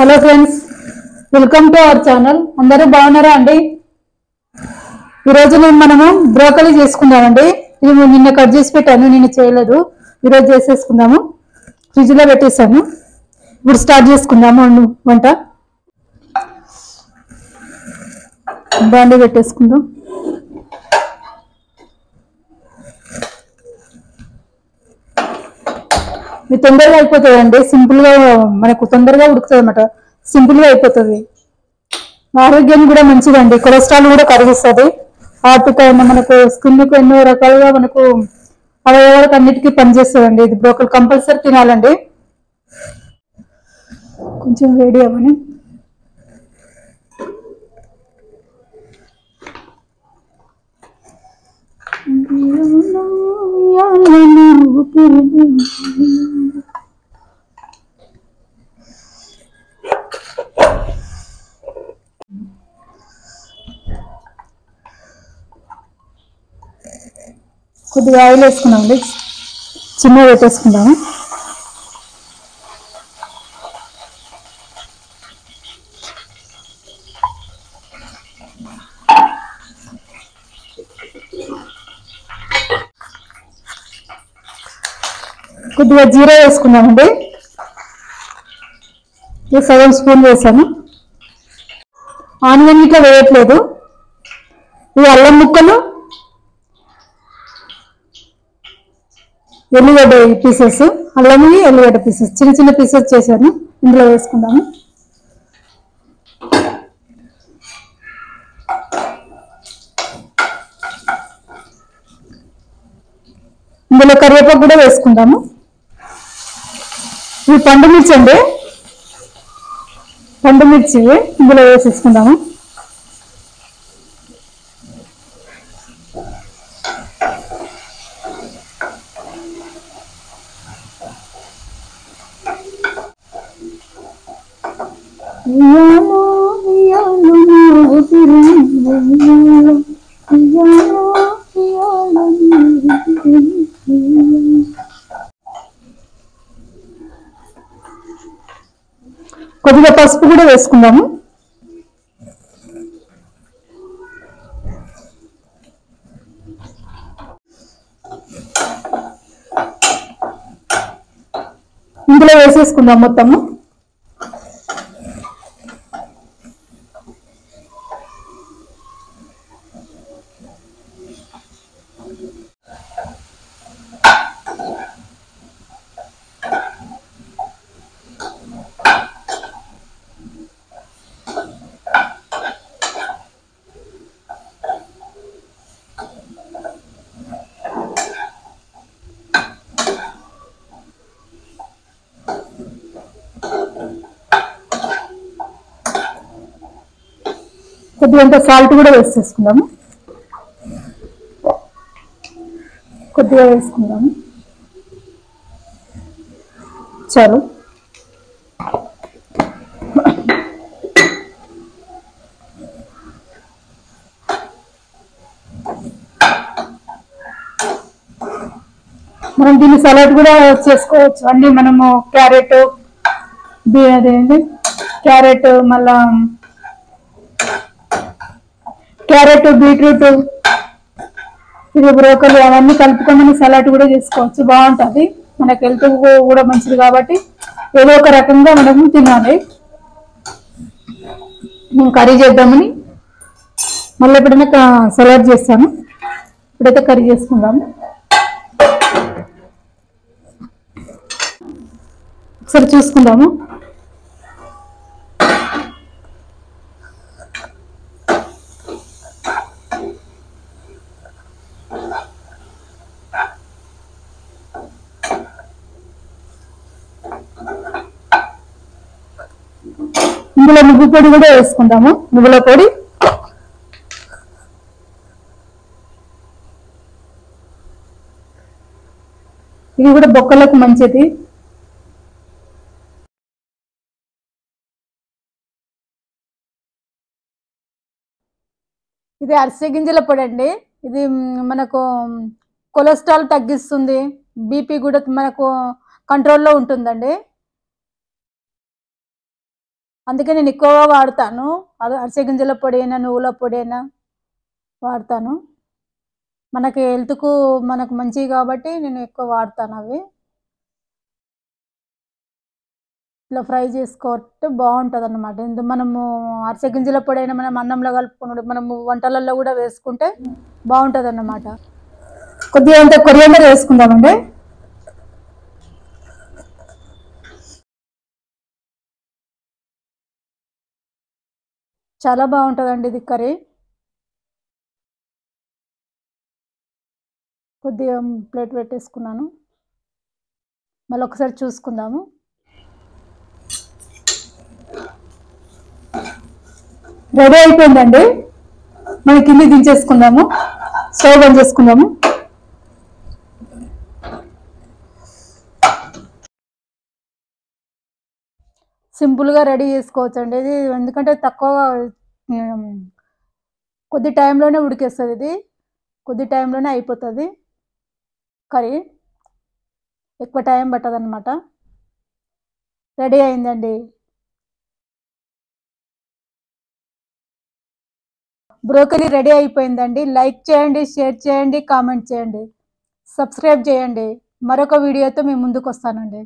Hello friends, welcome to our channel. అందరూ బాగున్నారా అండి? ఈరోజు మనము బ్రోకలీ చేసుకుందామండి. ఇది నిన్న కట్ చేసి పెట్టాను, నిన్న చేయలేదు. ఈరోజు చేసేసుకుందాము. ఫ్రిడ్జ్లో పెట్టేసాను. ఇప్పుడు స్టార్ట్ చేసుకుందాము వంట. బాండి పెట్టేసుకుందాం. ఇది తొందరగా అయిపోతుందండి. సింపుల్గా మనకు తొందరగా ఉడుకుతుంది అన్నమాట. సింపుల్గా అయిపోతుంది. ఆరోగ్యానికి కూడా మంచిదండి. కొలెస్ట్రాల్ కూడా కరిగిస్తుంది. హార్ట్కి మనకు స్కిన్కి ఎన్నో రకాలుగా మనకు అవయవాలకు అన్నిటికీ పనిచేస్తుందండి. ఇది బ్రోకల్ కంపల్సరీ తినాలండి. కొంచెం వేడి అవ్వని. కొద్దిగా ఆయిల్ వేసుకున్నామండి. చిన్నగా పెట్టేసుకుందాము. కొద్దిగా జీరా వేసుకున్నామండి. ఇది సగం స్పూన్ వేసాను. ఆనియన్ ఇట్లా వేయట్లేదు. ఇది అల్లం ముక్కలు, ఎల్లిగడ్డ పీసెస్, అల్లము ఎల్లిగడ్డ పీసెస్ చిన్న చిన్న పీసెస్ చేశాను. ఇందులో వేసుకుందాము. ఇందులో కరివేపాకు కూడా వేసుకుందాము. ఇవి పండు మిర్చి అండి. పండు మిర్చి ఇందులో వేసేసుకుందాము. కొద్దిగా పసుపు కూడా వేసుకుందాము. ఇందులో వేసేసుకుందాం మొత్తము. కొద్దిగా సాల్ట్ కూడా వేసేసుకుందాము. కొద్దిగా వేసుకుందాము. చాలు. మనం దీన్ని సలాడ్ కూడా చేసుకోవచ్చు అండి. మనము క్యారెట్, అదేంటి క్యారెట్, మళ్ళా క్యారెట్, బీట్రూట్, ఇది బ్రోకలీ అవన్నీ కలుపుకొని సలాడ్ కూడా చేసుకోవచ్చు. బాగుంటుంది. మనకు హెల్త్ కూడా మంచిది కాబట్టి ఏదో ఒక రకంగా మనము తినాలి. నేను కర్రీ చేద్దామని మళ్ళీ ఎప్పుడైనా సలాడ్ చేస్తాను. ఇప్పుడైతే కర్రీ చేసుకుందాము. ఒకసారి చూసుకుందాము. ఇందులో నువ్వు పొడి కూడా వేసుకుందాము. నువ్వుల పొడి, ఇది కూడా బొక్కలకు మంచిది. ఇది అరిసె గింజల పొడి అండి. ఇది మనకు కొలెస్ట్రాల్ తగ్గిస్తుంది. బీపీ కూడా మనకు కంట్రోల్లో ఉంటుందండి. అందుకే నేను ఎక్కువగా వాడతాను. అరిసె గింజల పొడి అయినా, నువ్వుల పొడి అయినా వాడతాను. మనకి హెల్త్‌కు మనకు మంచివి కాబట్టి నేను ఎక్కువ వాడతాను అవి. ఇట్లా ఫ్రై చేసుకుంటే బావుంటదనమాట. మనము అరిసె గింజల పొడైనా మనం అన్నంలో కలుపుకునుడు, మనము వంటలలో గూడా వేసుకుంటే బావుంటదన్నమాట. కొద్దిగా అంత కొరియాండర్ వేసుకుందామండి. చాలా బావుంటదండి ఇది కర్రీ. కొద్దిగా ప్లేట్ పెట్టేసుకున్నాను. మళ్ళొకసారి చూసుకుందాము. రెడీ అయిపోయిందండి. మనం కిందికి దించేసుకుందాము. స్టవ్ బంద్ చేసుకుందాము. సింపుల్‌గా రెడీ చేసుకోవచ్చండి ఇది. ఎందుకంటే తక్కువ హ్మ్. కొద్ది టైంలోనే ఉడికేస్తది ఇది. కొద్ది టైంలోనే అయిపోతది కర్రీ. ఎక్కువ టైం పట్టదనమాట. రెడీ అయిందండి. బ్రోకలీ రెడీ అయిపోయిందండి. లైక్ చేయండి, షేర్ చేయండి, కామెంట్ చేయండి. సబ్స్క్రైబ్ చేయండి. మరొక వీడియోతో మీ ముందుకొస్తానండి.